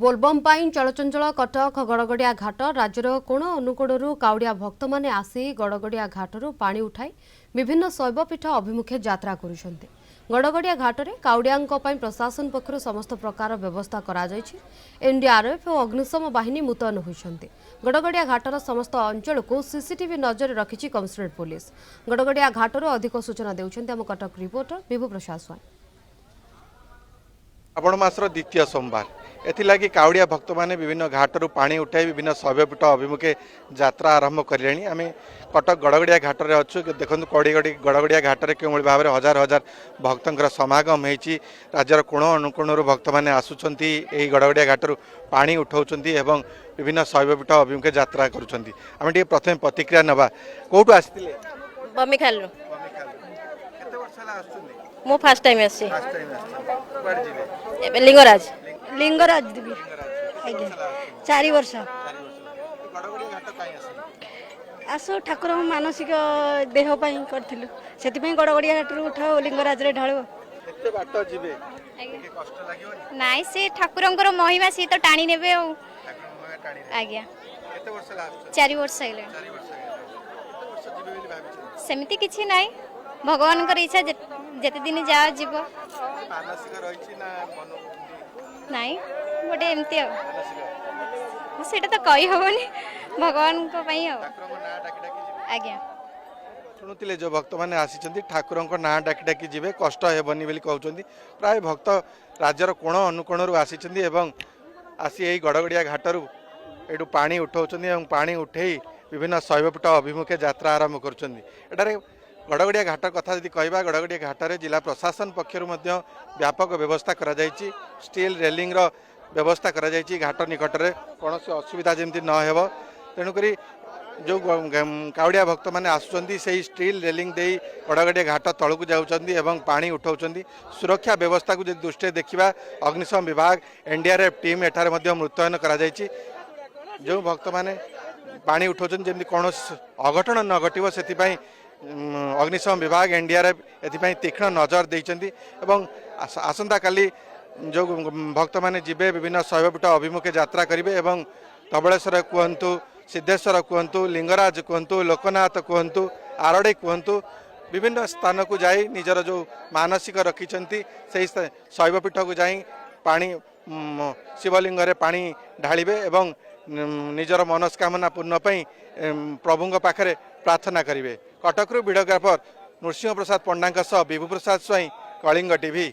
बोलबम चलचंचल कटक गड़गड़िया घाट राज्यर कोण अनुकोणु काउड़िया भक्त माने आसी गड़गड़िया घाटरू पानी उठाई विभिन्न शैवपीठ अभिमुखे यात्रा करुछन्ते। गड़गड़िया घाटरे काउड़िया प्रशासन पक्षरु समस्त प्रकार व्यवस्था करा जायछि। एनडीआरएफ और अग्निशम बाहिनी मुतयन होइछन्ते। गड़गड़िया घाटर समस्त अंचल को सीसीटीवी नजर रखिछि कमिशनरेट पुलिस। गड़गड़िया घाटरू अधिक सूचना देउछन्ते आम कटक रिपोर्टर विभु प्रसाद स्वाई। श्रावण मासर द्वितीय सोमवार एथिलागि काउड़िया भक्त माने विभिन्न घाटरू पानी उठाई विभिन्न शैवपीठ अभिमुखे यात्रा आरंभ करें। आम कटक गड़गड़िया घाटर अच्छु देखो गड़गड़िया घाटर के भाव में हजार हजार भक्तर समागम होती। राज्यर कोण अनुकोणु भक्त मैंने आसुंच गड़गड़िया घाटू पानी उठाउछन्ति एवं विभिन्न शैवपीठ अभिमुखे यात्रा करुछन्ति। आम टे प्रथम प्रतिक्रिया नवा कोठु आसिथिले? बमिखालु। मु फर्स्ट टाइम आसी लिंगराज लिंगराज देवी आज्ञा 4 वर्ष आसो ठाकुर मानसिक देह करथिलु से गड़गड़िया घाट उठाओ लिंगराज रे ढाळो नाई से ठाकुरंकर महिमा सी तो टाणी नेबे आज्ञा 4 वर्ष आइले सेमिति किछि नाई भगवान कर इच्छा जेते दिन जा जीव नाई गोटे एमती सेटा तो कही हबनी भगवान को पई आज्ञा शुणुले जो भक्त मैंने आसी ठाकुर ना डाकी डाकी जी कष्ट हेबनी बोली कहते। प्राय भक्त राज्यर कोण अनुकोणु आसी आसी यही गड़गड़िया घाटू यू पानी उठाऊँ पानी उठे विभिन्न शैवपीठ अभिमुखे यात्रा आरंभ कर। गड़गड़िया घाट कथा यदि कहवा गड़गड़िया घाटे जिला प्रशासन पक्षर व्यापक व्यवस्था करा जायछि। स्टील रेलिंग रो व्यवस्था करा जायछि। घाट निकट में कौन असुविधा जमी न हो तेणुक जो काउड़िया भक्त मैंने आसुंच से स्टील रेलिंग दे गड़गड़िया घाट तलू जाऊँ पानी उठाऊँ। सुरक्षा व्यवस्था को दृष्टि देखा अग्निशम विभाग एनडीआरएफ टीम एठार मुतयन करा जायछि। जो भक्त मैंने पानी उठाऊँ जमी कौन अघटन न घटव से अग्निशम विभाग एनडीआरएफ एथि तीक्ष्ण नजर देइचंती एवं आसंता काली जो भक्त माने जिबे विभिन्न शैवपीठ अभिमुखे यात्रा करेंगे एवं धबलेश्वर कहतु सिद्धेश्वर कहतु लिंगराज कहतु लोकनाथ कहतु आरड़ी कहतु विभिन्न स्थान को जाई निजर जो मानसिक रखिंट से शैवपीठ को जाई पानी शिवलिंग रे पानी ढालिबे एवं निजर मनस्कामना पूर्ण प्रभु पाखरे प्रार्थना करेंगे। कटकरू वीडियोग्राफर नृसिंह प्रसाद पंडा विभु प्रसाद स्वाई कलिंग टीवी।